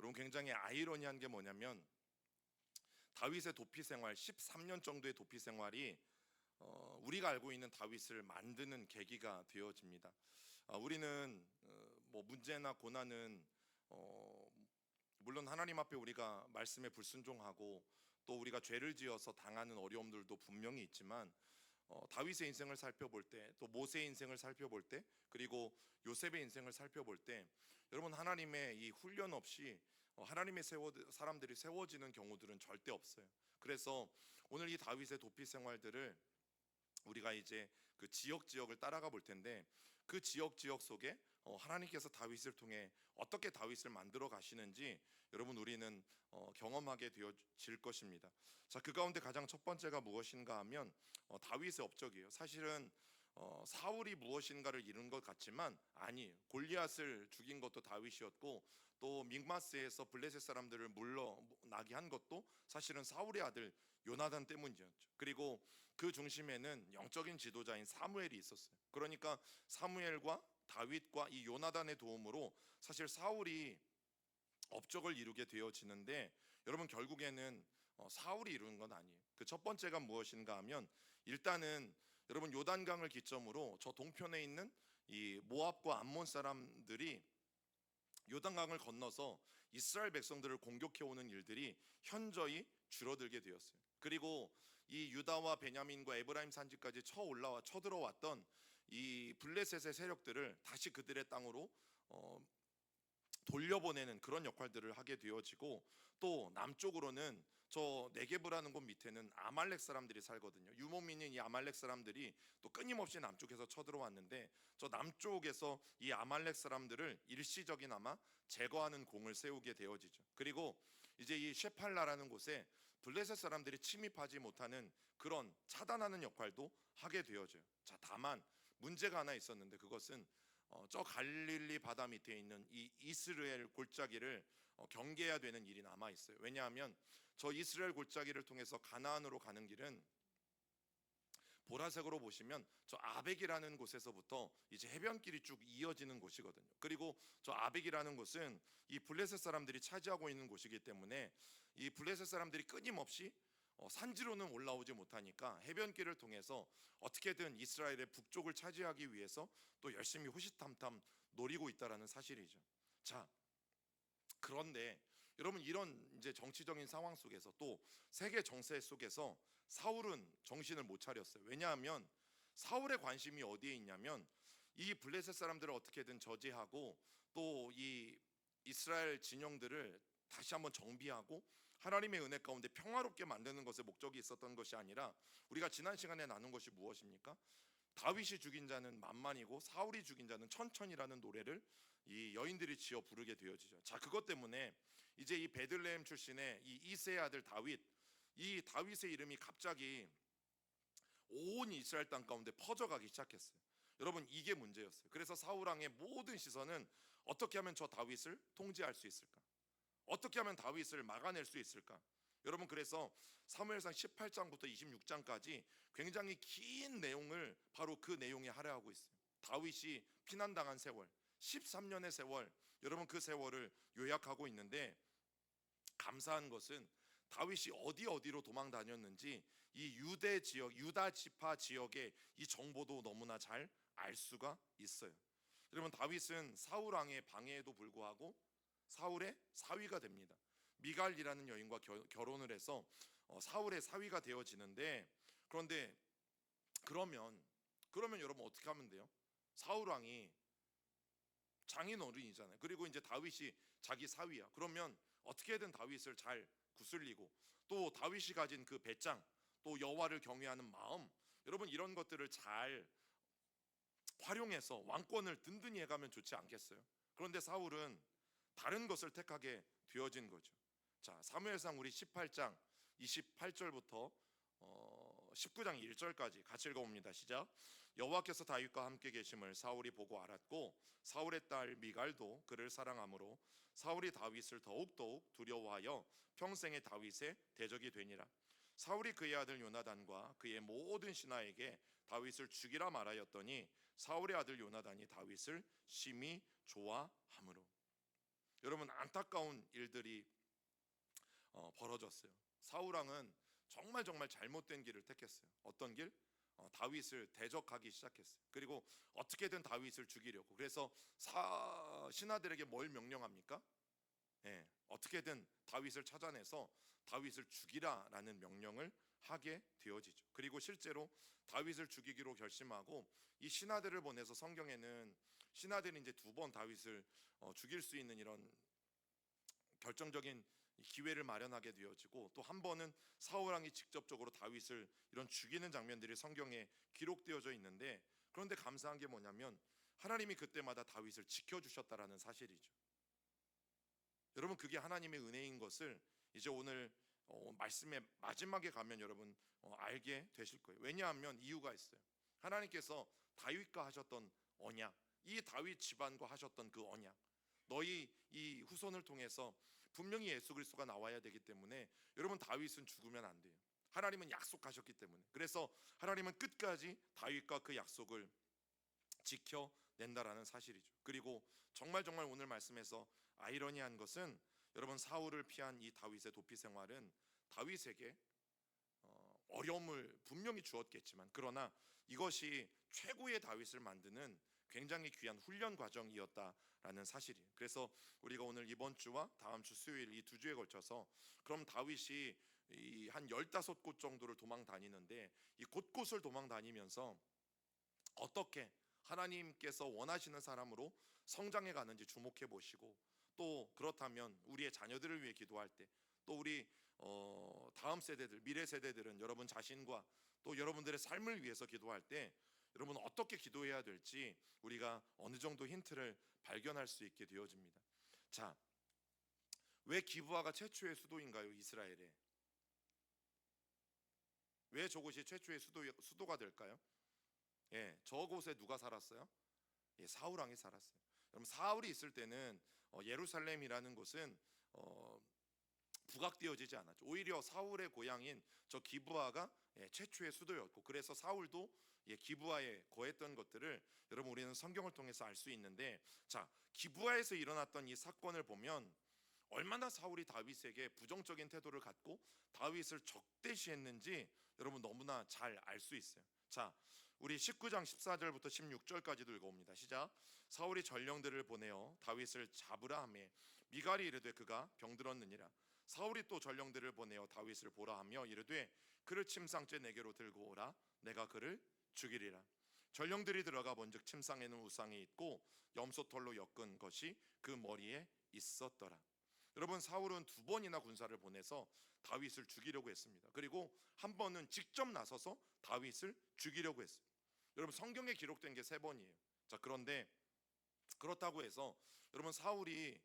여러분, 굉장히 아이러니한 게 뭐냐면 다윗의 도피 생활 13년 정도의 도피 생활이 우리가 알고 있는 다윗을 만드는 계기가 되어집니다. 우리는 뭐 문제나 고난은 물론 하나님 앞에 우리가 말씀에 불순종하고 또 우리가 죄를 지어서 당하는 어려움들도 분명히 있지만 다윗의 인생을 살펴볼 때, 또 모세의 인생을 살펴볼 때, 그리고 요셉의 인생을 살펴볼 때, 여러분, 하나님의 이 훈련 없이 하나님의 사람들이 세워지는 경우들은 절대 없어요. 그래서 오늘 이 다윗의 도피 생활들을 우리가 이제 그 지역을 따라가 볼 텐데, 그 지역 속에 하나님께서 다윗을 통해 어떻게 다윗을 만들어 가시는지 여러분 우리는 경험하게 되어질 것입니다. 자, 그 가운데 가장 첫 번째가 무엇인가 하면 다윗의 업적이에요. 사실은 사울이 무엇인가를 이룬 것 같지만 아니에요. 골리앗을 죽인 것도 다윗이었고, 또 믹마스에서 블레셋 사람들을 물러나게 한 것도 사실은 사울의 아들 요나단 때문이었죠. 그리고 그 중심에는 영적인 지도자인 사무엘이 있었어요. 그러니까 사무엘과 다윗과 이 요나단의 도움으로 사실 사울이 업적을 이루게 되어지는데, 여러분, 결국에는 사울이 이루는 건 아니에요. 그 첫 번째가 무엇인가 하면, 일단은 여러분, 요단강을 기점으로 저 동편에 있는 이 모압과 암몬 사람들이 요단강을 건너서 이스라엘 백성들을 공격해 오는 일들이 현저히 줄어들게 되었어요. 그리고 이 유다와 베냐민과 에브라임 산지까지 쳐들어왔던 이 블레셋의 세력들을 다시 그들의 땅으로 돌려보내는 그런 역할들을 하게 되어지고, 또 남쪽으로는 저 네게브라는 곳 밑에는 아말렉 사람들이 살거든요. 유목민인 이 아말렉 사람들이 또 끊임없이 남쪽에서 쳐들어왔는데, 저 남쪽에서 이 아말렉 사람들을 일시적이나마 제거하는 공을 세우게 되어지죠. 그리고 이제 이 셰팔라라는 곳에 블레셋 사람들이 침입하지 못하는 그런 차단하는 역할도 하게 되어져요. 자, 다만 문제가 하나 있었는데, 그것은 저 갈릴리 바다 밑에 있는 이 이스라엘 골짜기를 경계해야 되는 일이 남아 있어요. 왜냐하면 저 이스라엘 골짜기를 통해서 가나안으로 가는 길은 보라색으로 보시면 저 아벡이라는 곳에서부터 이제 해변길이 쭉 이어지는 곳이거든요. 그리고 저 아벡이라는 곳은 이 블레셋 사람들이 차지하고 있는 곳이기 때문에 이 블레셋 사람들이 끊임없이 산지로는 올라오지 못하니까 해변길을 통해서 어떻게든 이스라엘의 북쪽을 차지하기 위해서 또 열심히 호시탐탐 노리고 있다라는 사실이죠. 자, 그런데 여러분, 이런 이제 정치적인 상황 속에서 또 세계 정세 속에서 사울은 정신을 못 차렸어요. 왜냐하면 사울의 관심이 어디에 있냐면 이 블레셋 사람들을 어떻게든 저지하고 또 이 이스라엘 진영들을 다시 한번 정비하고 하나님의 은혜 가운데 평화롭게 만드는 것에 목적이 있었던 것이 아니라, 우리가 지난 시간에 나눈 것이 무엇입니까? 다윗이 죽인 자는 만만이고 사울이 죽인 자는 천천이라는 노래를 이 여인들이 지어 부르게 되어지죠. 자, 그것 때문에 이제 이 베들레헴 출신의 이 이새의 아들 다윗, 이 다윗의 이름이 갑자기 온 이스라엘 땅 가운데 퍼져가기 시작했어요. 여러분, 이게 문제였어요. 그래서 사울 왕의 모든 시선은 어떻게 하면 저 다윗을 통제할 수 있을까? 어떻게 하면 다윗을 막아낼 수 있을까? 여러분, 그래서 사무엘상 18장부터 26장까지 굉장히 긴 내용을 바로 그 내용에 할애하고 있어요. 다윗이 피난당한 세월, 13년의 세월, 여러분 그 세월을 요약하고 있는데, 감사한 것은 다윗이 어디로 도망 다녔는지 이 유다 지파 지역의 이 정보도 너무나 잘 알 수가 있어요. 여러분, 다윗은 사울 왕의 방해에도 불구하고 사울의 사위가 됩니다. 미갈이라는 여인과 결혼을 해서 사울의 사위가 되어지는데, 그런데 그러면 여러분 어떻게 하면 돼요? 사울 왕이 장인어른이잖아요. 그리고 이제 다윗이 자기 사위야. 그러면 어떻게든 다윗을 잘 구슬리고, 또 다윗이 가진 그 배짱, 또 여호와를 경외하는 마음, 여러분 이런 것들을 잘 활용해서 왕권을 든든히 해가면 좋지 않겠어요? 그런데 사울은 다른 것을 택하게 되어진 거죠. 자, 사무엘상 우리 18장 28절부터 19장 1절까지 같이 읽어봅니다. 시작. 여호와께서 다윗과 함께 계심을 사울이 보고 알았고, 사울의 딸 미갈도 그를 사랑하므로 사울이 다윗을 더욱 두려워하여 평생의 다윗의 대적이 되니라. 사울이 그의 아들 요나단과 그의 모든 신하에게 다윗을 죽이라 말하였더니 사울의 아들 요나단이 다윗을 심히 좋아하므로. 여러분 안타까운 일들이 벌어졌어요. 사울 왕은 정말 정말 잘못된 길을 택했어요. 어떤 길? 다윗을 대적하기 시작했어요. 그리고 어떻게든 다윗을 죽이려고. 그래서 신하들에게 뭘 명령합니까? 예, 어떻게든 다윗을 찾아내서 다윗을 죽이라라는 명령을 하게 되어지죠. 그리고 실제로 다윗을 죽이기로 결심하고 이 신하들을 보내서, 성경에는 신하들이 이제 두 번 다윗을 죽일 수 있는 이런 결정적인 기회를 마련하게 되어지고, 또 한 번은 사울 왕이 직접적으로 다윗을 이런 죽이는 장면들이 성경에 기록되어져 있는데, 그런데 감사한 게 뭐냐면 하나님이 그때마다 다윗을 지켜주셨다라는 사실이죠. 여러분, 그게 하나님의 은혜인 것을 이제 오늘 말씀의 마지막에 가면 여러분 알게 되실 거예요. 왜냐하면 이유가 있어요. 하나님께서 다윗과 하셨던 언약, 이 다윗 집안과 하셨던 그 언약, 너희 이 후손을 통해서 분명히 예수 그리스도가 나와야 되기 때문에 여러분, 다윗은 죽으면 안 돼요. 하나님은 약속하셨기 때문에. 그래서 하나님은 끝까지 다윗과 그 약속을 지켜낸다라는 사실이죠. 그리고 정말 정말 오늘 말씀에서 아이러니한 것은, 여러분 사울을 피한 이 다윗의 도피 생활은 다윗에게 어려움을 분명히 주었겠지만, 그러나 이것이 최고의 다윗을 만드는 굉장히 귀한 훈련 과정이었다라는 사실이에요. 그래서 우리가 오늘 이번 주와 다음 주 수요일 이 두 주에 걸쳐서, 그럼 다윗이 한 15곳 정도를 도망 다니는데, 이 곳곳을 도망 다니면서 어떻게 하나님께서 원하시는 사람으로 성장해 가는지 주목해 보시고, 또 그렇다면 우리의 자녀들을 위해 기도할 때, 또 우리 다음 세대들, 미래 세대들은 여러분 자신과 또 여러분들의 삶을 위해서 기도할 때 여러분 어떻게 기도해야 될지 우리가 어느 정도 힌트를 발견할 수 있게 되어집니다. 자, 왜 기브아가 최초의 수도인가요? 이스라엘에 왜 저곳이 최초의 수도가 될까요? 예, 저곳에 누가 살았어요? 예, 사울 왕이 살았어요. 여러분, 사울이 있을 때는 예루살렘이라는 곳은 부각되어지지 않았죠. 오히려 사울의 고향인 저 기브아가 최초의 수도였고, 그래서 사울도 기브아에 거했던 것들을 여러분 우리는 성경을 통해서 알 수 있는데, 자, 기브아에서 일어났던 이 사건을 보면 얼마나 사울이 다윗에게 부정적인 태도를 갖고 다윗을 적대시했는지 여러분 너무나 잘 알 수 있어요. 자, 우리 19장 14절부터 16절까지도 읽어봅니다. 시작. 사울이 전령들을 보내어 다윗을 잡으라 하매 미갈이 이르되 그가 병들었느니라. 사울이 또 전령들을 보내어 다윗을 보라 하며 이르되 그를 침상째 내게로 들고 오라. 내가 그를 죽이리라. 전령들이 들어가 본즉 침상에는 우상이 있고 염소털로 엮은 것이 그 머리에 있었더라. 여러분, 사울은 두 번이나 군사를 보내서 다윗을 죽이려고 했습니다. 그리고 한 번은 직접 나서서 다윗을 죽이려고 했어요. 여러분, 성경에 기록된 게 세 번이에요. 자, 그런데 그렇다고 해서 여러분 사울이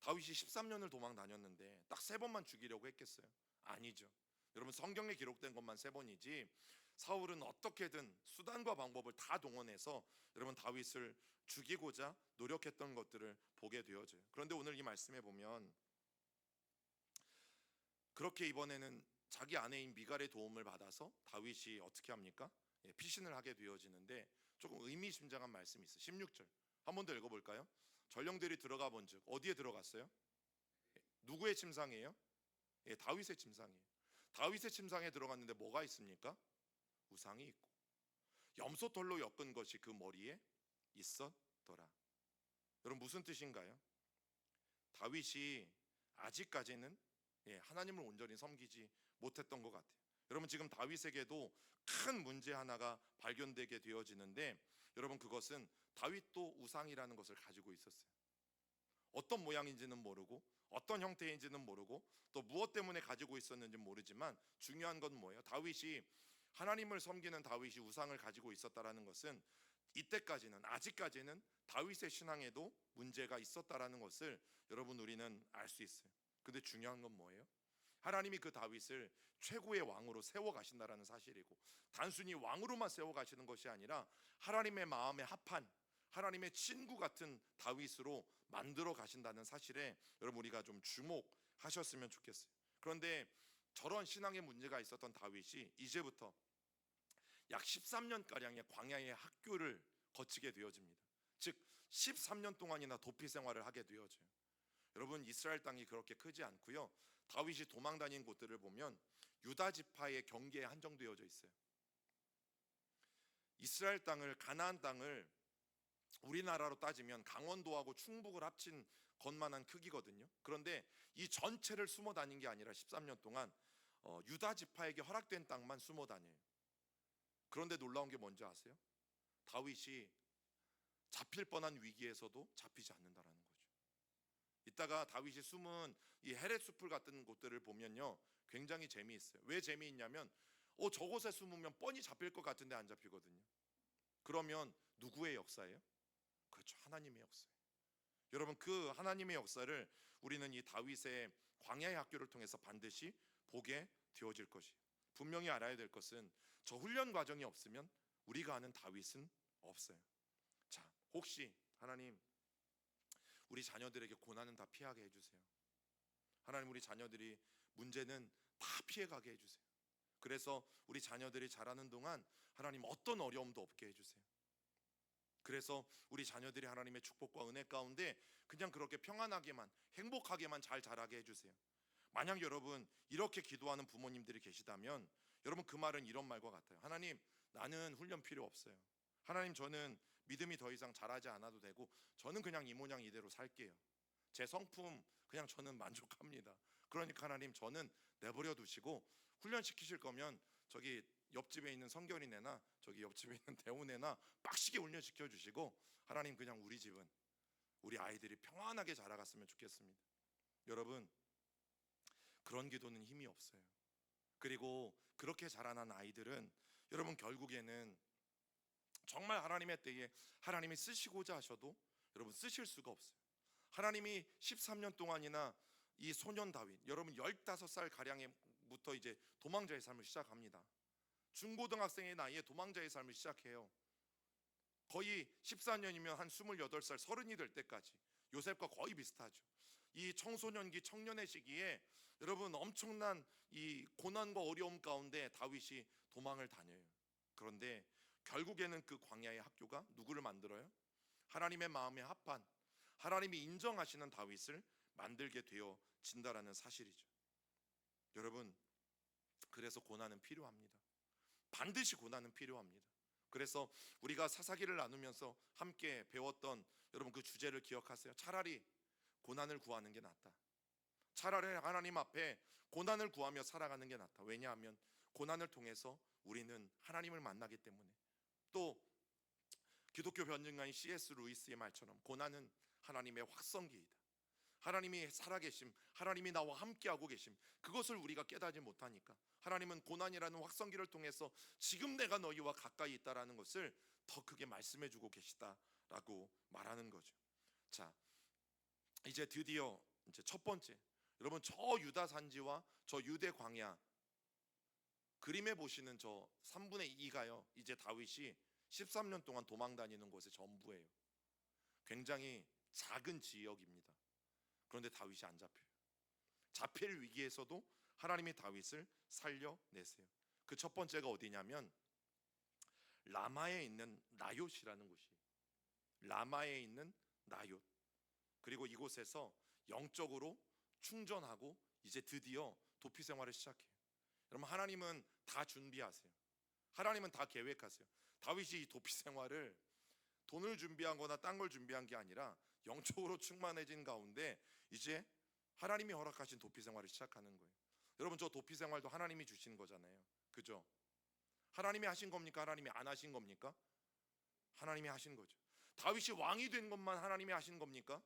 다윗이 13년을 도망 다녔는데 딱 세 번만 죽이려고 했겠어요? 아니죠. 여러분, 성경에 기록된 것만 세 번이지 사울은 어떻게든 수단과 방법을 다 동원해서 여러분 다윗을 죽이고자 노력했던 것들을 보게 되어져요. 그런데 오늘 이 말씀에 보면 그렇게 이번에는 자기 아내인 미갈의 도움을 받아서 다윗이 어떻게 합니까? 피신을 하게 되어지는데 조금 의미심장한 말씀이 있어요. 16절 한 번 더 읽어볼까요? 전령들이 들어가 본즉 어디에 들어갔어요? 누구의 침상이에요? 다윗의 침상이에요. 다윗의 침상에 들어갔는데 뭐가 있습니까? 우상이 있고 염소털로 엮은 것이 그 머리에 있었더라. 여러분, 무슨 뜻인가요? 다윗이 아직까지는 하나님을 온전히 섬기지 못했던 것 같아요. 여러분, 지금 다윗에게도 큰 문제 하나가 발견되게 되어지는데, 여러분 그것은 다윗도 우상이라는 것을 가지고 있었어요. 어떤 모양인지는 모르고 어떤 형태인지는 모르고 또 무엇 때문에 가지고 있었는지 모르지만 중요한 건 뭐예요? 다윗이 하나님을 섬기는 다윗이 우상을 가지고 있었다라는 것은 이때까지는, 아직까지는 다윗의 신앙에도 문제가 있었다라는 것을 여러분 우리는 알 수 있어요. 근데 중요한 건 뭐예요? 하나님이 그 다윗을 최고의 왕으로 세워 가신다라는 사실이고, 단순히 왕으로만 세워 가시는 것이 아니라 하나님의 마음에 합한 하나님의 친구 같은 다윗으로 만들어 가신다는 사실에 여러분 우리가 좀 주목하셨으면 좋겠어요. 그런데 저런 신앙의 문제가 있었던 다윗이 이제부터 약 13년가량의 광야의 학교를 거치게 되어집니다. 즉 13년 동안이나 도피 생활을 하게 되어져요. 여러분 이스라엘 땅이 그렇게 크지 않고요. 다윗이 도망 다닌 곳들을 보면 유다 지파의 경계에 한정되어져 있어요. 이스라엘 땅을 가나안 땅을 우리나라로 따지면 강원도하고 충북을 합친 것만한 크기거든요. 그런데 이 전체를 숨어 다닌 게 아니라 13년 동안 유다 지파에게 허락된 땅만 숨어 다녀요. 그런데 놀라운 게 뭔지 아세요? 다윗이 잡힐 뻔한 위기에서도 잡히지 않는다라는 거죠. 이따가 다윗이 숨은 이 헤렛 숲을 같은 곳들을 보면요, 굉장히 재미있어요. 왜 재미있냐면 저곳에 숨으면 뻔히 잡힐 것 같은데 안 잡히거든요. 그러면 누구의 역사예요? 그렇죠, 하나님의 역사예요. 여러분 그 하나님의 역사를 우리는 이 다윗의 광야의 학교를 통해서 반드시 보게 되어질 것이에요. 분명히 알아야 될 것은 저 훈련 과정이 없으면 우리가 아는 다윗은 없어요. 자, 혹시 하나님 우리 자녀들에게 고난은 다 피하게 해주세요. 하나님 우리 자녀들이 문제는 다 피해가게 해주세요. 그래서 우리 자녀들이 자라는 동안 하나님 어떤 어려움도 없게 해주세요. 그래서 우리 자녀들이 하나님의 축복과 은혜 가운데 그냥 그렇게 평안하게만 행복하게만 잘 자라게 해주세요. 만약 여러분 이렇게 기도하는 부모님들이 계시다면 여러분 그 말은 이런 말과 같아요. 하나님 나는 훈련 필요 없어요. 하나님 저는 믿음이 더 이상 자라지 않아도 되고 저는 그냥 이 모양 이대로 살게요. 제 성품 그냥 저는 만족합니다. 그러니까 하나님 저는 내버려 두시고 훈련시키실 거면 저기 옆집에 있는 성결이네나 저기 옆집에 있는 대우네나 빡시게 훈련시켜 주시고 하나님 그냥 우리 집은 우리 아이들이 평안하게 자라갔으면 좋겠습니다. 여러분 그런 기도는 힘이 없어요. 그리고 그렇게 자라난 아이들은 여러분 결국에는 정말 하나님의 때에 하나님이 쓰시고자 하셔도 여러분 쓰실 수가 없어요. 하나님이 13년 동안이나 이 소년 다윗, 여러분 15살 가량부터 이제 도망자의 삶을 시작합니다. 중고등학생의 나이에 도망자의 삶을 시작해요. 거의 14년이면 한 28살, 30이 될 때까지 요셉과 거의 비슷하죠. 이 청소년기, 청년의 시기에 여러분 엄청난 이 고난과 어려움 가운데 다윗이 도망을 다녀요. 그런데 결국에는 그 광야의 학교가 누구를 만들어요? 하나님의 마음에 합한, 하나님이 인정하시는 다윗을 만들게 되어진다라는 사실이죠. 여러분 그래서 고난은 필요합니다. 반드시 고난은 필요합니다. 그래서 우리가 사사기를 나누면서 함께 배웠던 여러분 그 주제를 기억하세요. 차라리 고난을 구하는 게 낫다. 차라리 하나님 앞에 고난을 구하며 살아가는 게 낫다. 왜냐하면 고난을 통해서 우리는 하나님을 만나기 때문에. 또 기독교 변증가인 C.S. 루이스의 말처럼 고난은 하나님의 확성기이다. 하나님이 살아계심, 하나님이 나와 함께하고 계심, 그것을 우리가 깨닫지 못하니까 하나님은 고난이라는 확성기를 통해서 지금 내가 너희와 가까이 있다라는 것을 더 크게 말씀해주고 계시다라고 말하는 거죠. 자, 이제 드디어 이제 첫 번째, 여러분 저 유다 산지와 저 유대 광야 그림에 보시는 저 3분의 2가요 이제 다윗이 13년 동안 도망 다니는 곳의 전부예요. 굉장히 작은 지역입니다. 그런데 다윗이 안 잡혀요. 잡힐 위기에서도 하나님이 다윗을 살려내세요. 그 첫 번째가 어디냐면 라마에 있는 나옅이라는 곳이에요. 라마에 있는 나옅. 그리고 이곳에서 영적으로 충전하고 이제 드디어 도피 생활을 시작해요. 여러분 하나님은 다 준비하세요. 하나님은 다 계획하세요. 다윗이 이 도피 생활을 돈을 준비한 거나 딴 걸 준비한 게 아니라 영적으로 충만해진 가운데 이제 하나님이 허락하신 도피 생활을 시작하는 거예요. 여러분 저 도피 생활도 하나님이 주신 거잖아요. 그죠? 하나님이 하신 겁니까? 하나님이 안 하신 겁니까? 하나님이 하신 거죠. 다윗이 왕이 된 것만 하나님이 하신 겁니까?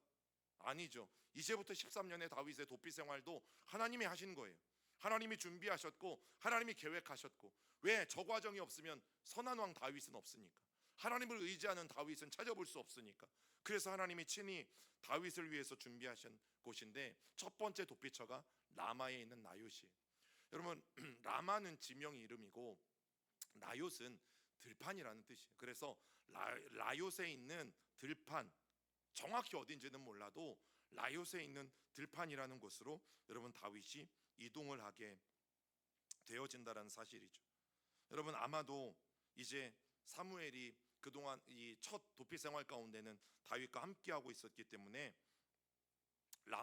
아니죠. 이제부터 13년의 다윗의 도피 생활도 하나님이 하신 거예요. 하나님이 준비하셨고 하나님이 계획하셨고, 왜? 저 과정이 없으면 선한 왕 다윗은 없으니까. 하나님을 의지하는 다윗은 찾아볼 수 없으니까. 그래서 하나님이 친히 다윗을 위해서 준비하신 곳인데 첫 번째 도피처가 라마에 있는 나옅이에요. 여러분 라마는 지명의 이름이고 나옅은 들판이라는 뜻이에요. 그래서 라옅에 있는 들판, 정확히 어딘지는 몰라도 라옅에 있는 들판이라는 곳으로 여러분 다윗이 이동을 하게 되어진다는 사실이죠. 여러분 아마도 이제 사무엘이 그동안 이 첫 도피 생활 가운데는 다윗과 함께하고 있었기 때문에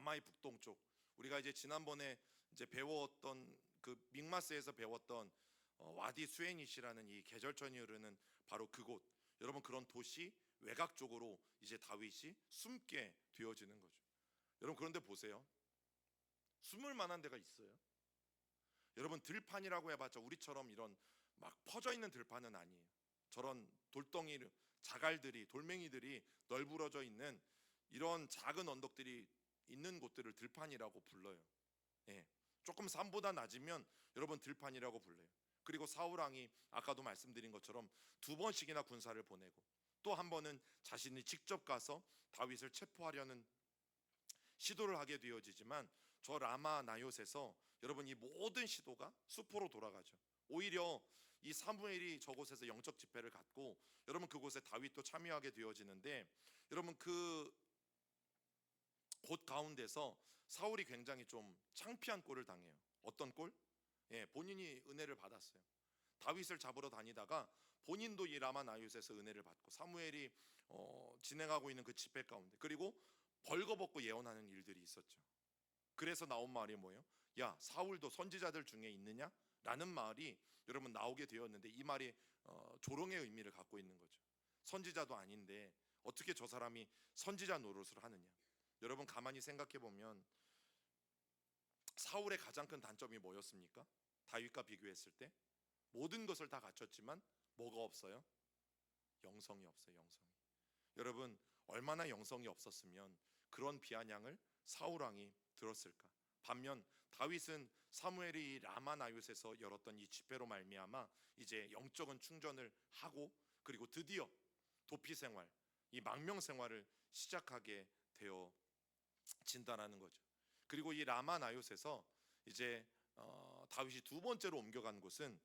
라마의 북동쪽, 우리가 이제 지난번에 이제 배웠던 그 믹마스에서 배웠던 와디 수에닛이라는 이 계절천이 흐르는 바로 그곳, 여러분 그런 도시 외곽 쪽으로 이제 다윗이 숨게 되어지는 거죠. 여러분 그런데 보세요. 숨을 만한 데가 있어요? 여러분 들판이라고 해봤자 우리처럼 이런 막 퍼져 있는 들판은 아니에요. 저런 돌덩이, 자갈들이, 돌멩이들이 널브러져 있는 이런 작은 언덕들이 있는 곳들을 들판이라고 불러요. 예, 조금 산보다 낮으면 여러분 들판이라고 불러요. 그리고 사울 왕이 아까도 말씀드린 것처럼 2번씩이나 군사를 보내고 또 한 번은 자신이 직접 가서 다윗을 체포하려는 시도를 하게 되어지지만 저 라마 나요셋에서 여러분 이 모든 시도가 수포로 돌아가죠. 오히려 이 사무엘이 저곳에서 영적 집회를 갖고 여러분 그곳에 다윗도 참여하게 되어지는데 여러분 그 곳 가운데서 사울이 굉장히 좀 창피한 꼴을 당해요. 어떤 꼴? 예, 본인이 은혜를 받았어요. 다윗을 잡으러 다니다가 본인도 이 라마 나요셋에서 은혜를 받고 사무엘이 진행하고 있는 그 집회 가운데 그리고 벌거벗고 예언하는 일들이 있었죠. 그래서 나온 말이 뭐예요? 야, 사울도 선지자들 중에 있느냐? 라는 말이 여러분 나오게 되었는데 이 말이 조롱의 의미를 갖고 있는 거죠. 선지자도 아닌데 어떻게 저 사람이 선지자 노릇을 하느냐? 여러분 가만히 생각해 보면 사울의 가장 큰 단점이 뭐였습니까? 다윗과 비교했을 때 모든 것을 다 갖췄지만 뭐가 없어요? 영성이 없어요. 영성이. 여러분 얼마나 영성이 없었으면 그런 비아냥을 사울 왕이 들었을까? 반면 다윗은 사무엘이 라마 나요셋에서 열었던 이 집회로 말미암아 이제 영적인 충전을 하고 그리고 드디어 도피 생활, 이 망명 생활을 시작하게 되어진다라는 거죠. 그리고 이 라마 나요셋에서 이제 다윗이 2번째로 옮겨간 곳은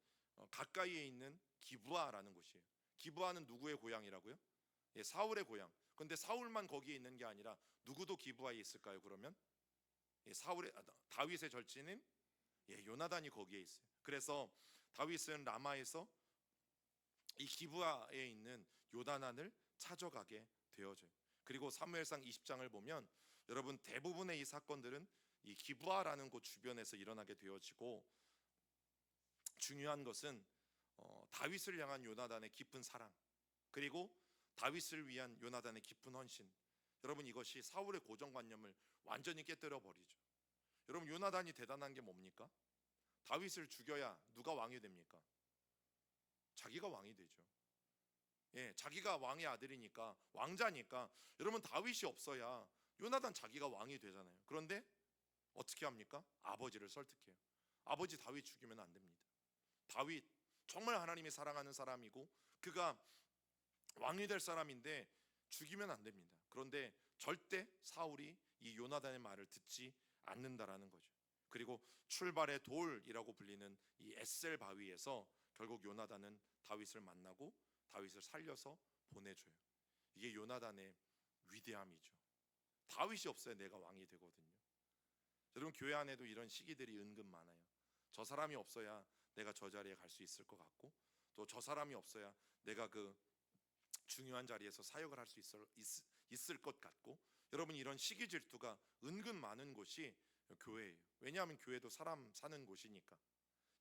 가까이에 있는 기브아라는 곳이에요. 기브아는 누구의 고향이라고요? 예, 사울의 고향. 근데 사울만 거기에 있는 게 아니라 누구도 기브아에 있을까요? 그러면 예, 다윗의 절친인 요나단이 거기에 있어요. 그래서 다윗은 라마에서 이 기브아에 있는 요나단을 찾아가게 되어져요. 그리고 사무엘상 20장을 보면 여러분 대부분의 이 사건들은 이 기브아라는 곳 주변에서 일어나게 되어지고 중요한 것은 다윗을 향한 요나단의 깊은 사랑 그리고 다윗을 위한 요나단의 깊은 헌신, 여러분 이것이 사울의 고정관념을 완전히 깨뜨려 버리죠. 여러분 요나단이 대단한 게 뭡니까? 다윗을 죽여야 누가 왕이 됩니까? 자기가 왕이 되죠. 예, 자기가 왕의 아들이니까 왕자니까 여러분 다윗이 없어야 요나단 자기가 왕이 되잖아요. 그런데 어떻게 합니까? 아버지를 설득해요. 아버지 다윗 죽이면 안 됩니다. 다윗 정말 하나님이 사랑하는 사람이고 그가 왕이 될 사람인데 죽이면 안 됩니다. 그런데 절대 사울이 이 요나단의 말을 듣지 않는다라는 거죠. 그리고 출발의 돌이라고 불리는 이 에셀 바위에서 결국 요나단은 다윗을 만나고 다윗을 살려서 보내줘요. 이게 요나단의 위대함이죠. 다윗이 없어야 내가 왕이 되거든요. 여러분 교회 안에도 이런 시기들이 은근 많아요. 저 사람이 없어야 내가 저 자리에 갈 수 있을 것 같고 또 저 사람이 없어야 내가 그 중요한 자리에서 사역을 할 수 있을 것 같고 여러분 이런 시기 질투가 은근 많은 곳이 교회예요. 왜냐하면 교회도 사람 사는 곳이니까.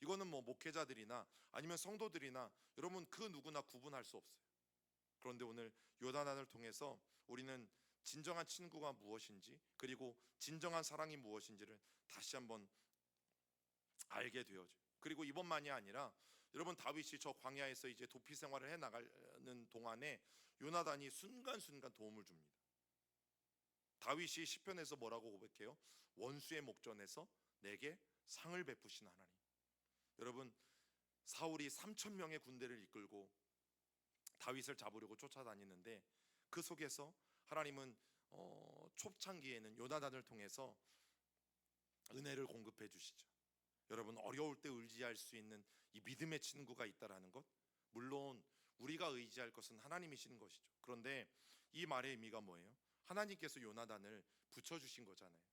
이거는 뭐 목회자들이나 아니면 성도들이나 여러분 그 누구나 구분할 수 없어요. 그런데 오늘 요나단을 통해서 우리는 진정한 친구가 무엇인지 그리고 진정한 사랑이 무엇인지를 다시 한번 알게 되어져요. 그리고 이것만이 아니라 여러분 다윗이 저 광야에서 이제 도피 생활을 해 나가는 동안에 요나단이 순간순간 도움을 줍니다. 다윗이 시편에서 뭐라고 고백해요? 원수의 목전에서 내게 상을 베푸신 하나님. 여러분 사울이 3,000명의 군대를 이끌고 다윗을 잡으려고 쫓아다니는데 그 속에서 하나님은 초창기에는 요나단을 통해서 은혜를 공급해 주시죠. 여러분 어려울 때 의지할 수 있는 이 믿음의 친구가 있다라는 것, 물론 우리가 의지할 것은 하나님이시는 것이죠. 그런데 이 말의 의미가 뭐예요? 하나님께서 요나단을 붙여주신 거잖아요.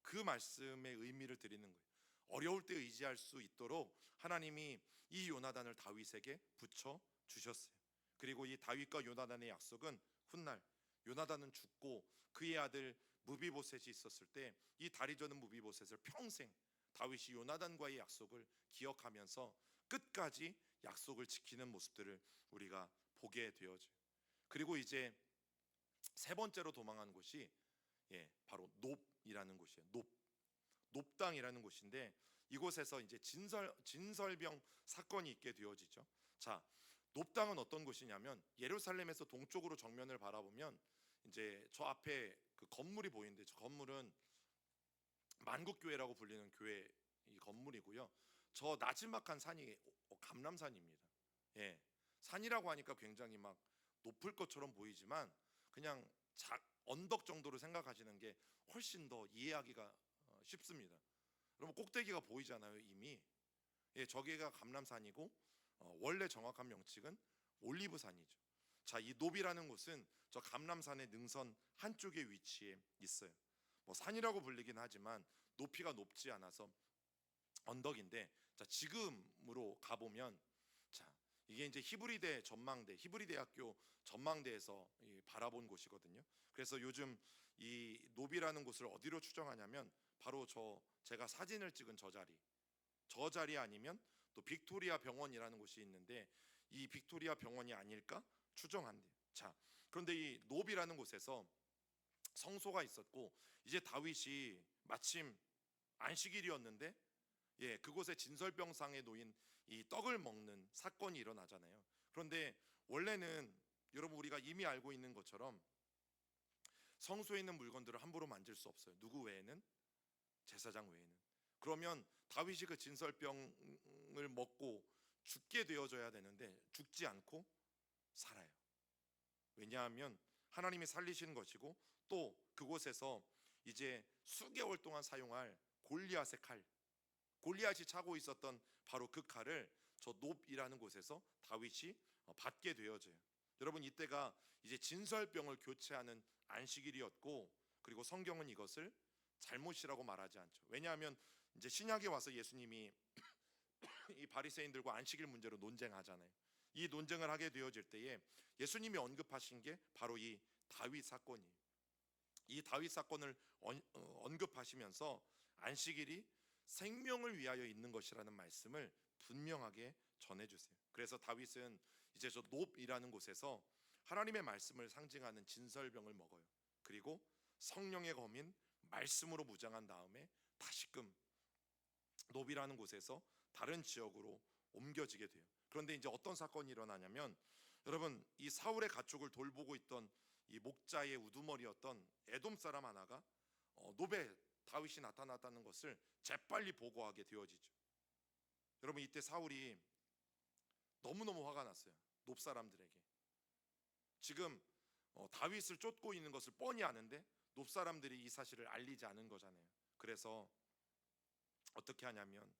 그 말씀의 의미를 드리는 거예요. 어려울 때 의지할 수 있도록 하나님이 이 요나단을 다윗에게 붙여주셨어요. 그리고 이 다윗과 요나단의 약속은 훗날 요나단은 죽고 그의 아들 무비보셋이 있었을 때 이 다리 저는 무비보셋을 평생 다윗이 요나단과의 약속을 기억하면서 끝까지 약속을 지키는 모습들을 우리가 보게 되어져요. 그리고 이제 세 번째로 도망한 곳이 바로 놉이라는 곳이에요. 놉당이라는 곳인데 이곳에서 이제 진설병 사건이 있게 되어지죠. 자, 놉당은 어떤 곳이냐면 예루살렘에서 동쪽으로 정면을 바라보면 이제 저 앞에 그 건물이 보이는데 저 건물은 만국교회라고 불리는 교회 이 건물이고요. 저 나지막한 산이 감람산입니다. 예, 산이라고 하니까 굉장히 막 높을 것처럼 보이지만 그냥 언덕 정도로 생각하시는 게 훨씬 더 이해하기가 쉽습니다. 여러분 꼭대기가 보이잖아요 이미. 예, 저기가 감람산이고 원래 정확한 명칭은 올리브산이죠. 자, 이 노비라는 곳은 저 감람산의 능선 한쪽에 위치해 있어요. 뭐 산이라고 불리긴 하지만 높이가 높지 않아서 언덕인데, 자 지금으로 가보면 자 이게 이제 히브리대 전망대, 히브리대학교 전망대에서 바라본 곳이거든요. 그래서 요즘 이 노비라는 곳을 어디로 추정하냐면 바로 제가 사진을 찍은 저 자리 아니면 또 빅토리아 병원이라는 곳이 있는데 이 빅토리아 병원이 아닐까 추정한대요. 자, 그런데 이 노비라는 곳에서 성소가 있었고 이제 다윗이 마침 안식일이었는데 그곳에 진설병상에 놓인 이 떡을 먹는 사건이 일어나잖아요. 그런데 원래는 여러분 우리가 이미 알고 있는 것처럼 성소에 있는 물건들을 함부로 만질 수 없어요. 누구 외에는? 제사장 외에는. 그러면 다윗이 그 진설병을 먹고 죽게 되어져야 되는데 죽지 않고 살아요. 왜냐하면 하나님이 살리시는 것이고 또 그곳에서 이제 수개월 동안 사용할 골리앗의 칼, 골리앗이 차고 있었던 바로 그 칼을 저 놉이라는 곳에서 다윗이 받게 되어져요. 여러분 이때가 이제 진설병을 교체하는 안식일이었고 그리고 성경은 이것을 잘못이라고 말하지 않죠. 왜냐하면 이제 신약에 와서 예수님이 이 바리새인들과 안식일 문제로 논쟁하잖아요. 이 논쟁을 하게 되어질 때에 예수님이 언급하신 게 바로 이 다윗 사건이에요. 이 다윗 사건을 언급하시면서 안식일이 생명을 위하여 있는 것이라는 말씀을 분명하게 전해주세요. 그래서 다윗은 이제 저 놉이라는 곳에서 하나님의 말씀을 상징하는 진설병을 먹어요. 그리고 성령의 검인 말씀으로 무장한 다음에 다시금 놉이라는 곳에서 다른 지역으로 옮겨지게 돼요. 그런데 이제 어떤 사건이 일어나냐면 여러분 이 사울의 가축을 돌보고 있던 이 목자의 우두머리였던 에돔 사람 하나가 놉에 다윗이 나타났다는 것을 재빨리 보고하게 되어지죠. 여러분 이때 사울이 너무너무 화가 났어요. 놉 사람들에게. 지금 다윗을 쫓고 있는 것을 뻔히 아는데 놉 사람들이 이 사실을 알리지 않은 거잖아요. 그래서 어떻게 하냐면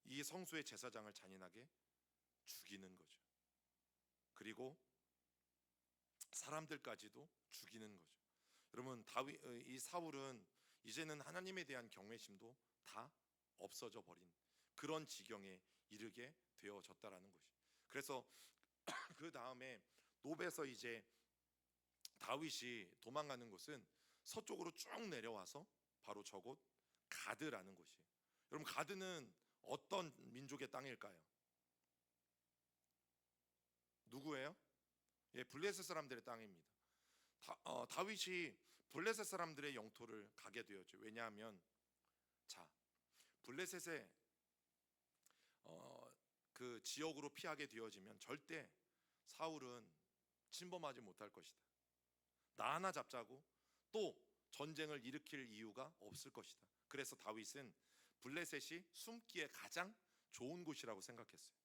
이 성소의 제사장을 잔인하게 죽이는 거죠. 그리고 사람들까지도 죽이는 거죠. 여러분 이 사울은 이제는 하나님에 대한 경외심도 다 없어져 버린 그런 지경에 이르게 되어졌다라는 것이. 그래서 그 다음에 놉에서 이제 다윗이 도망가는 곳은 서쪽으로 쭉 내려와서 바로 저곳 가드라는 곳이에요. 여러분 가드는 어떤 민족의 땅일까요? 누구예요? 블레셋 사람들의 땅입니다. 다윗이 블레셋 사람들의 영토를 가게 되었죠. 왜냐하면 자 블레셋의 그 지역으로 피하게 되어지면 절대 사울은 침범하지 못할 것이다. 나 하나 잡자고 또 전쟁을 일으킬 이유가 없을 것이다. 그래서 다윗은 블레셋이 숨기에 가장 좋은 곳이라고 생각했어요.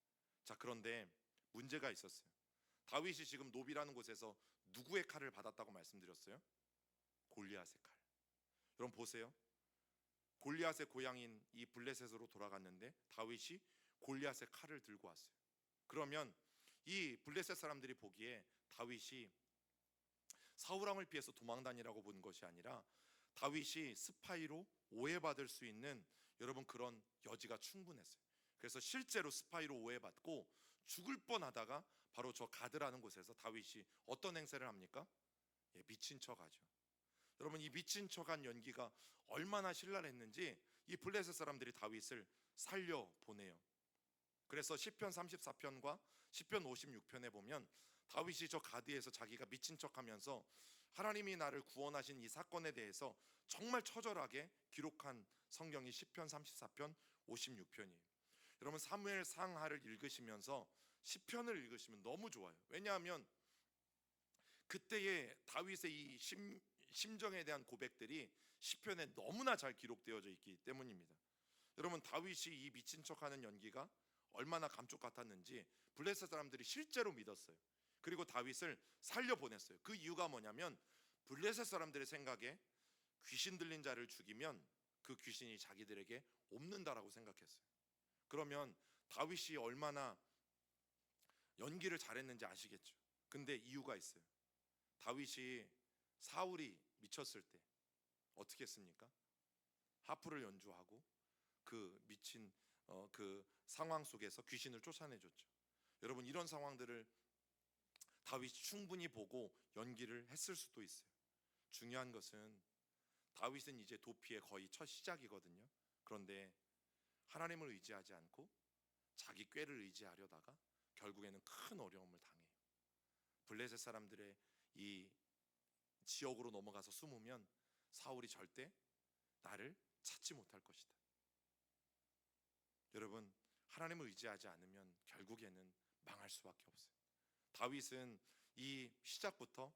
자 그런데 문제가 있었어요. 다윗이 지금 놉이라는 곳에서 누구의 칼을 받았다고 말씀드렸어요? 골리앗의 칼. 여러분 보세요. 골리앗의 고향인 이 블레셋으로 돌아갔는데 다윗이 골리앗의 칼을 들고 왔어요. 그러면 이 블레셋 사람들이 보기에 다윗이 사울왕을 피해서 도망다니라고 본 것이 아니라 다윗이 스파이로 오해받을 수 있는 여러분 그런 여지가 충분했어요. 그래서 실제로 스파이로 오해받고 죽을 뻔하다가 바로 저 가드라는 곳에서 다윗이 어떤 행세를 합니까? 미친 척하죠. 여러분 이 미친 척한 연기가 얼마나 신랄했는지 이 블레셋 사람들이 다윗을 살려 보내요. 그래서 시편 34편과 시편 56편에 보면 다윗이 저 가드에서 자기가 미친 척하면서 하나님이 나를 구원하신 이 사건에 대해서 정말 처절하게 기록한 성경이 시편 34편 56편이에요. 여러분 사무엘 상하를 읽으시면서 시편을 읽으시면 너무 좋아요. 왜냐하면 그때의 다윗의 이 심정에 대한 고백들이 시편에 너무나 잘 기록되어져 있기 때문입니다. 여러분 다윗이 이 미친 척하는 연기가 얼마나 감쪽 같았는지 블레셋 사람들이 실제로 믿었어요. 그리고 다윗을 살려보냈어요. 그 이유가 뭐냐면 블레셋 사람들의 생각에 귀신 들린 자를 죽이면 그 귀신이 자기들에게 옮는다라고 생각했어요. 그러면 다윗이 얼마나 연기를 잘했는지 아시겠죠? 근데 이유가 있어요. 다윗이 사울이 미쳤을 때 어떻게 했습니까? 하프를 연주하고 그 미친 그 상황 속에서 귀신을 쫓아내줬죠. 여러분 이런 상황들을 다윗이 충분히 보고 연기를 했을 수도 있어요. 중요한 것은 다윗은 이제 도피의 거의 첫 시작이거든요. 그런데 하나님을 의지하지 않고 자기 꾀를 의지하려다가 결국에는 큰 어려움을 당해요. 블레셋 사람들의 이 지역으로 넘어가서 숨으면 사울이 절대 나를 찾지 못할 것이다. 여러분 하나님을 의지하지 않으면 결국에는 망할 수밖에 없어요. 다윗은 이 시작부터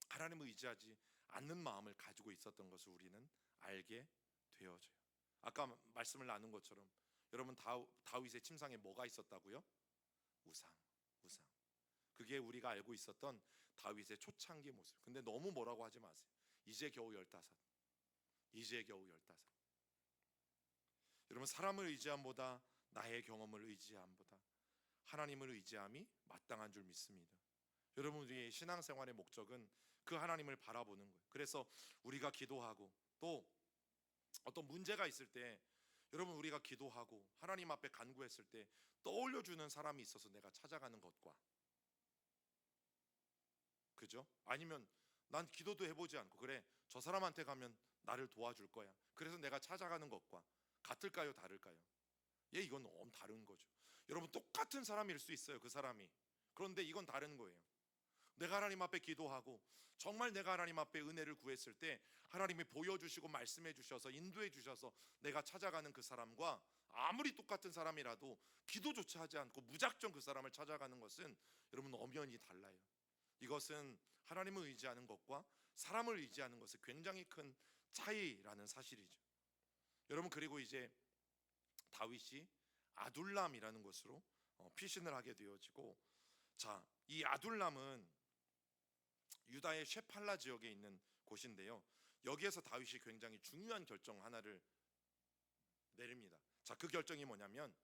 하나님을 의지하지 않는 마음을 가지고 있었던 것을 우리는 알게 되어져요. 아까 말씀을 나눈 것처럼 여러분 다윗의 침상에 뭐가 있었다고요? 우상. 그게 우리가 알고 있었던 다윗의 초창기 모습. 근데 너무 뭐라고 하지 마세요. 이제 겨우 15. 여러분 사람을 의지함보다 나의 경험을 의지함보다 하나님을 의지함이 마땅한 줄 믿습니다. 여러분 우리의 신앙생활의 목적은 그 하나님을 바라보는 거예요. 그래서 우리가 기도하고 또 어떤 문제가 있을 때 여러분 우리가 기도하고 하나님 앞에 간구했을 때 떠올려주는 사람이 있어서 내가 찾아가는 것과, 그죠? 아니면 난 기도도 해보지 않고 그래 저 사람한테 가면 나를 도와줄 거야 그래서 내가 찾아가는 것과 같을까요? 다를까요? 예, 이건 너무 다른 거죠. 여러분 똑같은 사람일 수 있어요. 그 사람이. 그런데 이건 다른 거예요. 내가 하나님 앞에 기도하고 정말 내가 하나님 앞에 은혜를 구했을 때 하나님이 보여주시고 말씀해 주셔서 인도해 주셔서 내가 찾아가는 그 사람과 아무리 똑같은 사람이라도 기도조차 하지 않고 무작정 그 사람을 찾아가는 것은 여러분 엄연히 달라요. 이것은 하나님을 의지하는 것과 사람을 의지하는 것의 굉장히 큰 차이라는 사실이죠. 여러분 그리고 이제 다윗이 아둘람이라는 곳으로 피신을 하게 되어지고, 자, 이 아둘람은 유다의 쉐팔라 지역에 있는 곳인데요. 여기에서 다윗이 굉장히 중요한 결정 하나를 내립니다. 자, 그 결정이 뭐냐면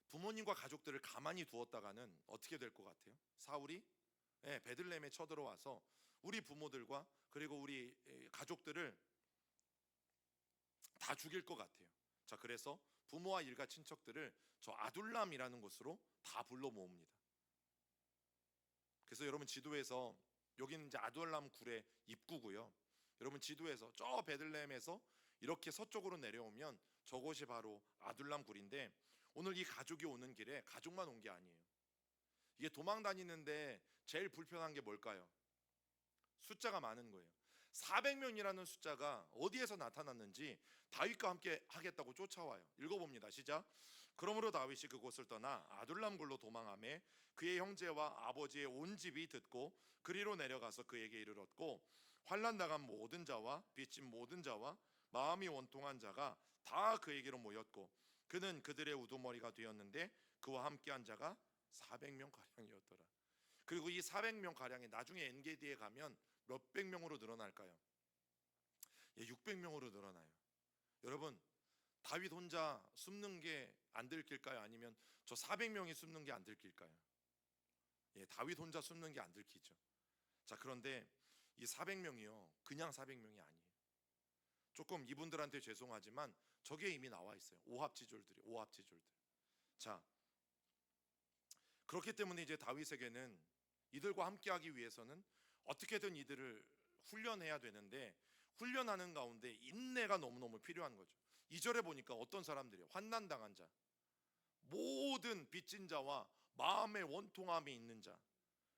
부모님과 가족들을 가만히 두었다가는 어떻게 될 것 같아요? 사울이 베들레헴에 쳐들어와서 우리 부모들과 그리고 우리 가족들을 다 죽일 것 같아요. 자, 그래서 부모와 일가 친척들을 저 아둘람이라는 곳으로 다 불러 모읍니다. 그래서 여러분 지도에서 여기는 이제 아둘람 굴의 입구고요. 여러분 지도에서 저 베들레헴에서 이렇게 서쪽으로 내려오면 저곳이 바로 아둘람 굴인데, 오늘 이 가족이 오는 길에 가족만 온 게 아니에요. 이게 도망 다니는데 제일 불편한 게 뭘까요? 숫자가 많은 거예요. 400명이라는 숫자가 어디에서 나타났는지 다윗과 함께 하겠다고 쫓아와요. 읽어봅니다. 시작. 그러므로 다윗이 그곳을 떠나 아둘람 굴로 도망하매 그의 형제와 아버지의 온 집이 듣고 그리로 내려가서 그에게 이르렀고, 환난 당한 모든 자와 빚진 모든 자와 마음이 원통한 자가 다 그에게로 모였고 그는 그들의 우두머리가 되었는데 그와 함께한 자가 400명 가량이었더라. 그리고 이 400명 가량이 나중에 엔게디에 가면 몇백 명으로 늘어날까요? 예, 600명으로 늘어나요. 여러분 다윗 혼자 숨는 게 안 들킬까요? 아니면 저 400명이 숨는 게 안 들킬까요? 예, 다윗 혼자 숨는 게 안 들키죠. 자, 그런데 이 400명이요 그냥 400명이 아니에요. 조금 이분들한테 죄송하지만 저기에 이미 나와 있어요. 오합지졸들이. 자, 그렇기 때문에 이제 다윗에게는 이들과 함께하기 위해서는 어떻게든 이들을 훈련해야 되는데 훈련하는 가운데 인내가 너무너무 필요한 거죠. 2절에 보니까 어떤 사람들이요, 환난당한 자, 모든 빚진 자와 마음의 원통함이 있는 자,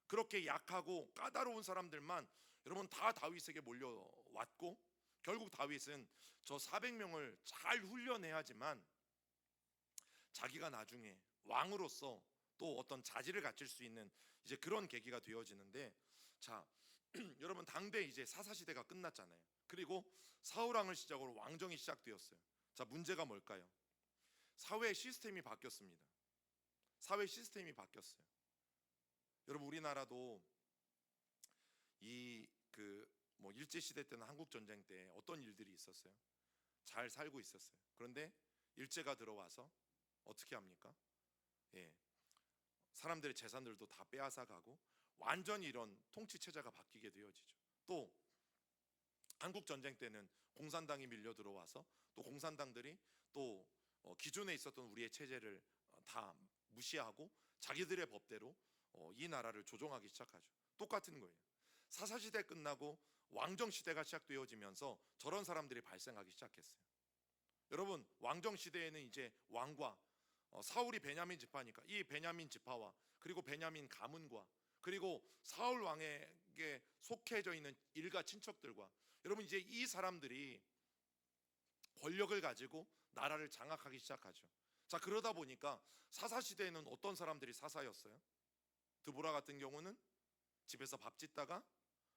그렇게 약하고 까다로운 사람들만 여러분 다 다윗에게 몰려왔고, 결국 다윗은 저 400명을 잘 훈련해야지만 자기가 나중에 왕으로서 또 어떤 자질을 갖출 수 있는 이제 그런 계기가 되어지는데, 자 여러분 당대 이제 사사 시대가 끝났잖아요. 그리고 사울 왕을 시작으로 왕정이 시작되었어요. 자, 문제가 뭘까요? 사회 시스템이 바뀌었습니다. 사회 시스템이 바뀌었어요. 여러분 우리나라도 이 뭐 일제 시대 때나 한국 전쟁 때 어떤 일들이 있었어요? 잘 살고 있었어요. 그런데 일제가 들어와서 어떻게 합니까? 예, 사람들의 재산들도 다 빼앗아 가고 완전히 이런 통치 체제가 바뀌게 되어지죠. 또 한국 전쟁 때는 공산당이 밀려 들어와서 또 공산당들이 또 기존에 있었던 우리의 체제를 다 무시하고 자기들의 법대로 이 나라를 조종하기 시작하죠. 똑같은 거예요. 사사시대 끝나고 왕정시대가 시작되어지면서 저런 사람들이 발생하기 시작했어요. 여러분 왕정시대에는 이제 왕과 사울이 베냐민 지파니까 이 베냐민 지파와 그리고 베냐민 가문과 그리고 사울 왕에게 속해져 있는 일가 친척들과, 여러분 이제 이 사람들이 권력을 가지고 나라를 장악하기 시작하죠. 자, 그러다 보니까 사사 시대에는 어떤 사람들이 사사였어요? 드보라 같은 경우는 집에서 밥 짓다가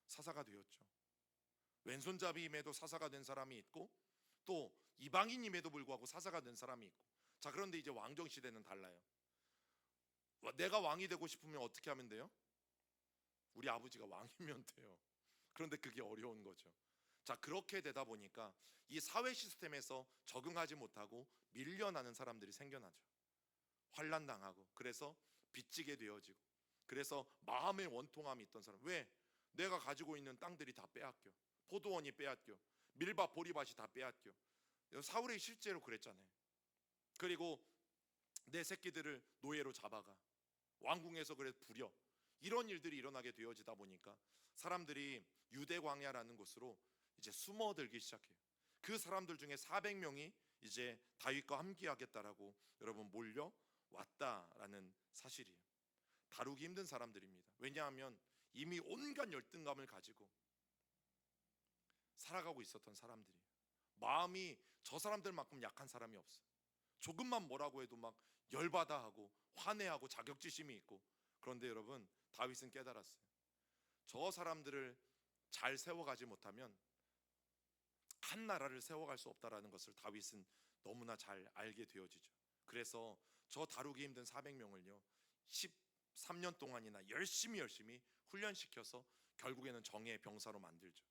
사사가 되었죠. 왼손잡이임에도 사사가 된 사람이 있고 또 이방인임에도 불구하고 사사가 된 사람이 있고. 자, 그런데 이제 왕정 시대는 달라요. 내가 왕이 되고 싶으면 어떻게 하면 돼요? 우리 아버지가 왕이면 돼요. 그런데 그게 어려운 거죠. 자, 그렇게 되다 보니까 이 사회 시스템에서 적응하지 못하고 밀려나는 사람들이 생겨나죠. 환난 당하고, 그래서 빚지게 되어지고, 그래서 마음의 원통함이 있던 사람. 왜? 내가 가지고 있는 땅들이 다 빼앗겨, 포도원이 빼앗겨, 밀밭 보리밭이 다 빼앗겨. 사울이 실제로 그랬잖아요. 그리고 내 새끼들을 노예로 잡아가 왕궁에서 그래 부려, 이런 일들이 일어나게 되어지다 보니까 사람들이 유대 광야라는 곳으로 이제 숨어들기 시작해요. 그 사람들 중에 400명이 이제 다윗과 함께하겠다라고 여러분 몰려왔다라는 사실이에요. 다루기 힘든 사람들입니다. 왜냐하면 이미 온갖 열등감을 가지고 살아가고 있었던 사람들이에요. 마음이 저 사람들만큼 약한 사람이 없어요. 조금만 뭐라고 해도 막 열받아 하고 화내하고 자격지심이 있고. 그런데 여러분 다윗은 깨달았어요. 저 사람들을 잘 세워가지 못하면 한 나라를 세워갈 수 없다라는 것을 다윗은 너무나 잘 알게 되어지죠. 그래서 저 다루기 힘든 400명을요 13년 동안이나 열심히 훈련시켜서 결국에는 정예의 병사로 만들죠.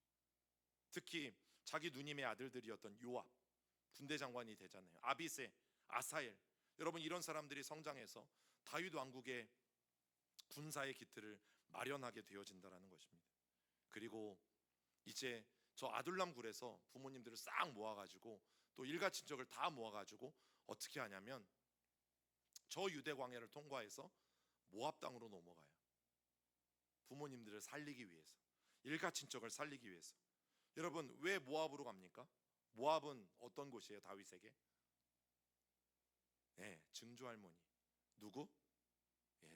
특히 자기 누님의 아들들이었던 요압 군대 장관이 되잖아요. 아비새, 아사엘, 여러분 이런 사람들이 성장해서 다윗 왕국의 군사의 기틀을 마련하게 되어진다라는 것입니다. 그리고 이제 저 아둘람 굴에서 부모님들을 싹 모아가지고 또 일가 친척을 다 모아가지고 어떻게 하냐면 저 유대 광야를 통과해서 모압 땅으로 넘어가요. 부모님들을 살리기 위해서, 일가 친척을 살리기 위해서. 여러분 왜 모압으로 갑니까? 모압은 어떤 곳이에요? 다윗에게 증조 할머니. 누구?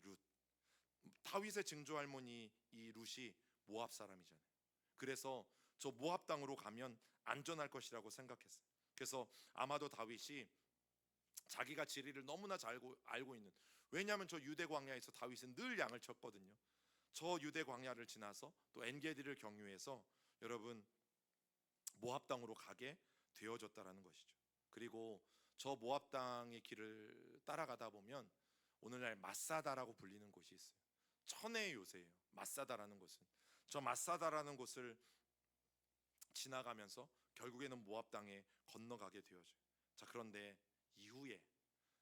룻. 다윗의 증조 할머니 이 룻이 모압 사람이잖아요. 그래서 저 모압 땅으로 가면 안전할 것이라고 생각했어요. 그래서 아마도 다윗이 자기가 지리를 너무나 잘 알고 있는, 왜냐하면 저 유대 광야에서 다윗은 늘 양을 쳤거든요. 저 유대 광야를 지나서 또 엔게디를 경유해서 여러분 모압 땅으로 가게 되어졌다라는 것이죠. 그리고 저 모압 땅의 길을 따라가다 보면 오늘날 마사다라고 불리는 곳이 있어요. 천혜의 요새예요. 마사다라는 곳은. 저 마사다라는 곳을 지나가면서 결국에는 모압 땅에 건너가게 되어져요. 자, 그런데 이후에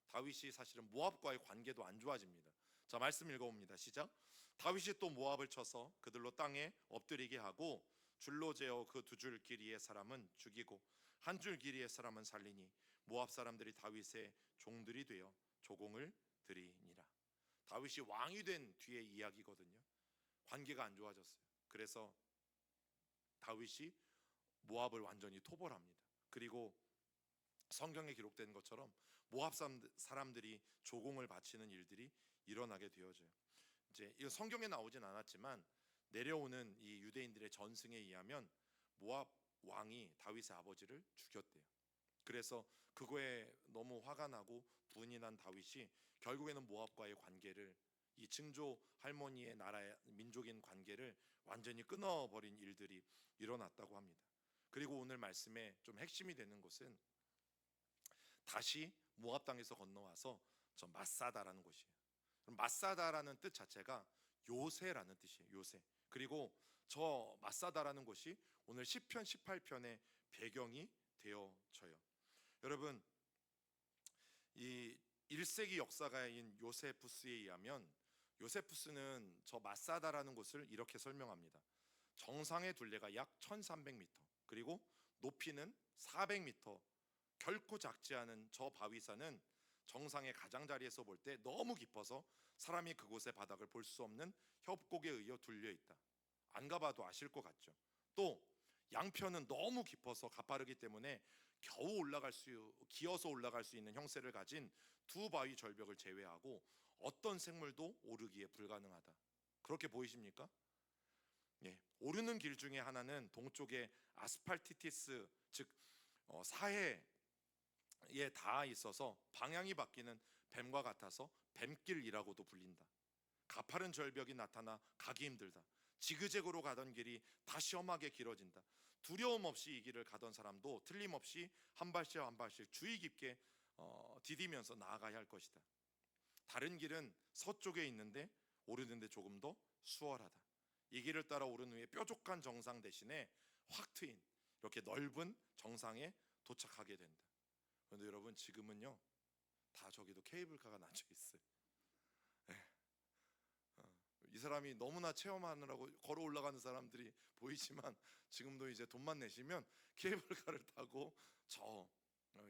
다윗이 사실은 모압과의 관계도 안 좋아집니다. 자, 말씀 읽어봅니다. 시작. 다윗이 또 모압을 쳐서 그들로 땅에 엎드리게 하고 줄로 재어 그 두 줄 길이의 사람은 죽이고 한 줄 길이의 사람은 살리니 모압 사람들이 다윗의 종들이 되어 조공을 드리니라. 다윗이 왕이 된 뒤의 이야기거든요. 관계가 안 좋아졌어요. 그래서 다윗이 모압을 완전히 토벌합니다. 그리고 성경에 기록된 것처럼 모압 사람들이 조공을 바치는 일들이 일어나게 되어져요. 이제 이 성경에 나오진 않았지만 내려오는 이 유대인들의 전승에 의하면 모압 왕이 다윗의 아버지를 죽였대요. 그래서 그거에 너무 화가 나고 분이 난 다윗이 결국에는 모압과의 관계를, 이 증조 할머니의 나라의 민족인 관계를 완전히 끊어버린 일들이 일어났다고 합니다. 그리고 오늘 말씀에 좀 핵심이 되는 것은 다시 모압 땅에서 건너와서 저 마사다라는 곳이에요. 마사다라는 뜻 자체가 요새라는 뜻이에요. 요새. 그리고 저 마사다라는 곳이 오늘 시편 18편의 배경이 되어져요. 여러분, 이 1세기 역사가인 요세푸스에 의하면 요세푸스는 저 마사다라는 곳을 이렇게 설명합니다. 정상의 둘레가 약 1300m, 그리고 높이는 400m, 결코 작지 않은 저 바위산은 정상의 가장자리에서 볼 때 너무 깊어서 사람이 그곳의 바닥을 볼 수 없는 협곡에 의해 둘려 있다. 안 가봐도 아실 것 같죠. 또 양편은 너무 깊어서 가파르기 때문에 겨우 기어서 올라갈 수 있는 형세를 가진 두 바위 절벽을 제외하고 어떤 생물도 오르기에 불가능하다. 그렇게 보이십니까? 예, 오르는 길 중에 하나는 동쪽에 아스팔티티스, 즉 사해에 닿아 있어서 방향이 바뀌는 뱀과 같아서 뱀길이라고도 불린다. 가파른 절벽이 나타나 가기 힘들다. 지그재그로 가던 길이 다시 험하게 길어진다. 두려움 없이 이 길을 가던 사람도 틀림없이 한 발씩 한 발씩 주의 깊게 디디면서 나아가야 할 것이다. 다른 길은 서쪽에 있는데 오르는데 조금 더 수월하다. 이 길을 따라 오른 후에 뾰족한 정상 대신에 확 트인 이렇게 넓은 정상에 도착하게 된다. 그런데 여러분, 지금은요 다 저기도 케이블카가 놔져 있어요. 이 사람이 너무나 체험하느라고 걸어 올라가는 사람들이 보이지만 지금도 이제 돈만 내시면 케이블카를 타고 저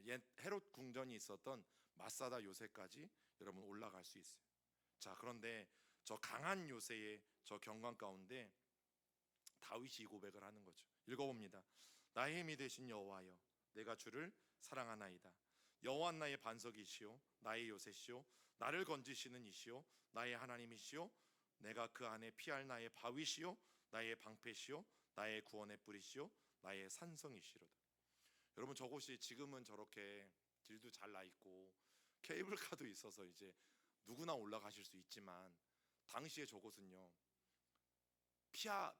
옛 헤롯 궁전이 있었던 마사다 요새까지 여러분 올라갈 수 있어요. 자, 그런데 저 강한 요새의 저 경관 가운데 다윗이 이 고백을 하는 거죠. 읽어봅니다. 나의 힘이 되신 여호와여, 내가 주를 사랑하나이다. 여호와 나의 반석이시오, 나의 요새시오, 나를 건지시는 이시오, 나의 하나님이시오, 내가 그 안에 피할 나의 바위시오, 나의 방패시오, 나의 구원의 뿌리시오, 나의 산성이시로다. 여러분, 저곳이 지금은 저렇게 길도 잘 나 있고 케이블카도 있어서 이제 누구나 올라가실 수 있지만 당시에 저곳은요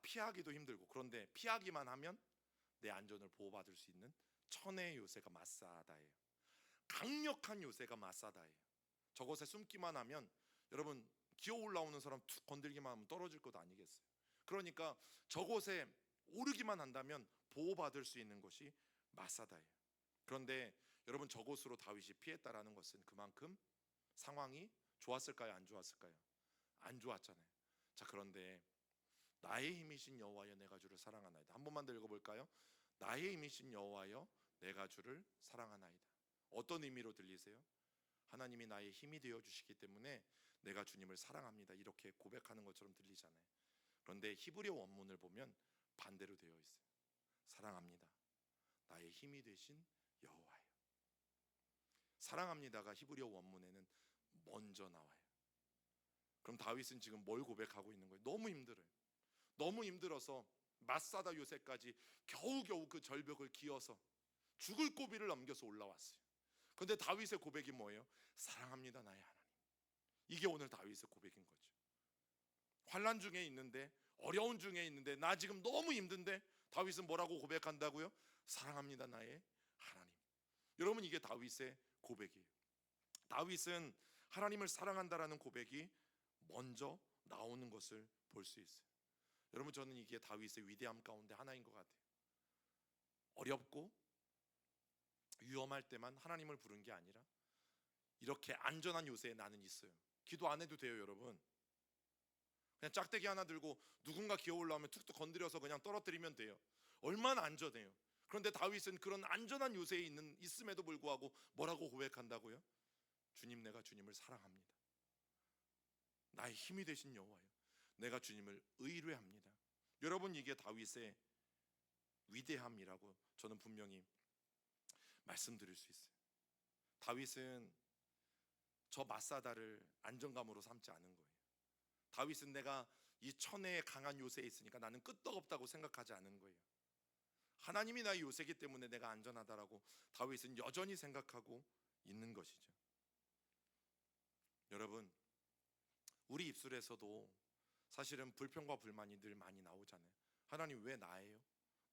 피하기도 힘들고, 그런데 피하기만 하면 내 안전을 보호받을 수 있는 천혜의 요새가 마사다예요. 강력한 요새가 마사다예요. 저곳에 숨기만 하면 여러분 기어 올라오는 사람 툭 건들기만 하면 떨어질 것 아니겠어요? 그러니까 저곳에 오르기만 한다면 보호받을 수 있는 것이 마사다예요. 그런데 여러분, 저곳으로 다윗이 피했다라는 것은 그만큼 상황이 좋았을까요? 안 좋았을까요? 안 좋았잖아요. 자, 그런데 나의 힘이신 여호와여, 내가 주를 사랑하나이다. 한 번만 더 읽어볼까요? 나의 힘이신 여호와여, 내가 주를 사랑하나이다. 어떤 의미로 들리세요? 하나님이 나의 힘이 되어 주시기 때문에 내가 주님을 사랑합니다, 이렇게 고백하는 것처럼 들리잖아요. 그런데 히브리어 원문을 보면 반대로 되어 있어요. 사랑합니다, 나의 힘이 되신 여호와여. 사랑합니다가 히브리어 원문에는 먼저 나와요. 그럼 다윗은 지금 뭘 고백하고 있는 거예요? 너무 힘들어요. 너무 힘들어서 마사다 요새까지 겨우겨우 그 절벽을 기어서 죽을 고비를 넘겨서 올라왔어요. 그런데 다윗의 고백이 뭐예요? 사랑합니다, 나의 하나님. 이게 오늘 다윗의 고백인 거죠. 환난 중에 있는데, 어려운 중에 있는데, 나 지금 너무 힘든데 다윗은 뭐라고 고백한다고요? 사랑합니다, 나의 하나님. 여러분, 이게 다윗의 고백이에요. 다윗은 하나님을 사랑한다라는 고백이 먼저 나오는 것을 볼 수 있어요. 여러분, 저는 이게 다윗의 위대함 가운데 하나인 것 같아요. 어렵고 위험할 때만 하나님을 부른 게 아니라 이렇게 안전한 요새에 나는 있어요. 기도 안 해도 돼요, 여러분. 그냥 짝대기 하나 들고 누군가 기어 올라오면 툭툭 건드려서 그냥 떨어뜨리면 돼요. 얼마나 안전해요. 그런데 다윗은 그런 안전한 요새에 있음에도 불구하고 뭐라고 고백한다고요? 주님, 내가 주님을 사랑합니다. 나의 힘이 되신 여호와요, 내가 주님을 의뢰합니다. 여러분, 이게 다윗의 위대함이라고 저는 분명히 말씀드릴 수 있어요. 다윗은 저 마사다를 안정감으로 삼지 않은 거예요. 다윗은 내가 이 천혜의 강한 요새에 있으니까 나는 끄떡없다고 생각하지 않은 거예요. 하나님이 나의 요새이기 때문에 내가 안전하다라고 다윗은 여전히 생각하고 있는 것이죠. 여러분, 우리 입술에서도 사실은 불평과 불만이 늘 많이 나오잖아요. 하나님, 왜 나예요?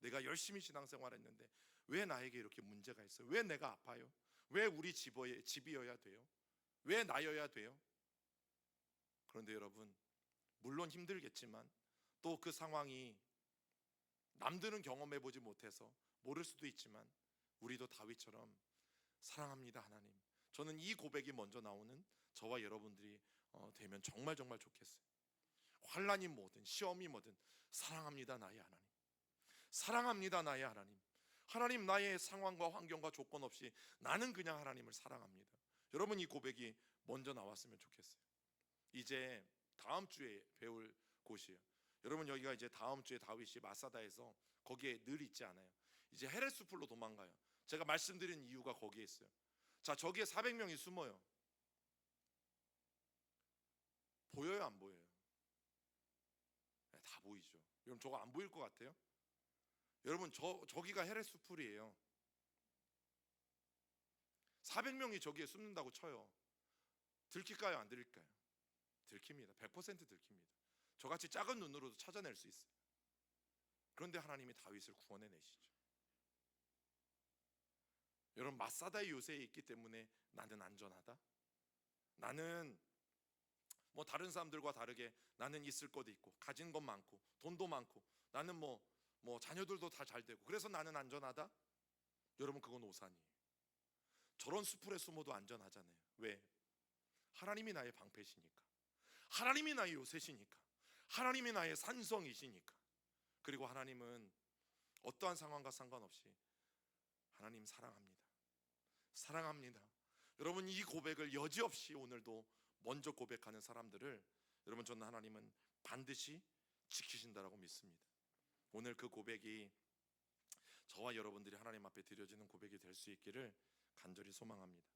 내가 열심히 신앙생활했는데 왜 나에게 이렇게 문제가 있어요? 왜 내가 아파요? 왜 우리 집이어야 돼요? 왜 나여야 돼요? 그런데 여러분, 물론 힘들겠지만 또 그 상황이 남들은 경험해보지 못해서 모를 수도 있지만 우리도 다윗처럼 사랑합니다 하나님, 저는 이 고백이 먼저 나오는 저와 여러분들이 되면 정말 정말 좋겠어요. 환난이 뭐든 시험이 뭐든 사랑합니다 나의 하나님, 사랑합니다 나의 하나님. 하나님, 나의 상황과 환경과 조건 없이 나는 그냥 하나님을 사랑합니다. 여러분, 이 고백이 먼저 나왔으면 좋겠어요. 이제 다음 주에 배울 곳이에요. 여러분, 여기가 이제 다음 주에 다윗이 마사다에서 거기에 늘 있지 않아요. 이제 헤레스풀로 도망가요. 제가 말씀드린 이유가 거기에 있어요. 자, 저기에 400명이 숨어요. 보여요, 안 보여요? 네, 다 보이죠. 여러분, 저거 안 보일 것 같아요? 여러분, 저기가 헤레스풀이에요. 400명이 저기에 숨는다고 쳐요. 들킬까요, 안 들킬까요? 들킵니다. 100% 들킵니다. 저같이 작은 눈으로도 찾아낼 수 있어요. 그런데 하나님이 다윗을 구원해내시죠. 여러분, 마사다의 요새에 있기 때문에 나는 안전하다? 나는 뭐 다른 사람들과 다르게 나는 있을 것도 있고 가진 것 많고 돈도 많고 나는 뭐 자녀들도 다 잘 되고 그래서 나는 안전하다? 여러분, 그건 오산이에요. 저런 수풀에 숨어도 안전하잖아요. 왜? 하나님이 나의 방패시니까, 하나님이 나의 요새시니까, 하나님이 나의 산성이시니까. 그리고 하나님은 어떠한 상황과 상관없이 하나님 사랑합니다, 사랑합니다. 여러분, 이 고백을 여지없이 오늘도 먼저 고백하는 사람들을 여러분, 저는 하나님은 반드시 지키신다라고 믿습니다. 오늘 그 고백이 저와 여러분들이 하나님 앞에 드려지는 고백이 될 수 있기를 간절히 소망합니다.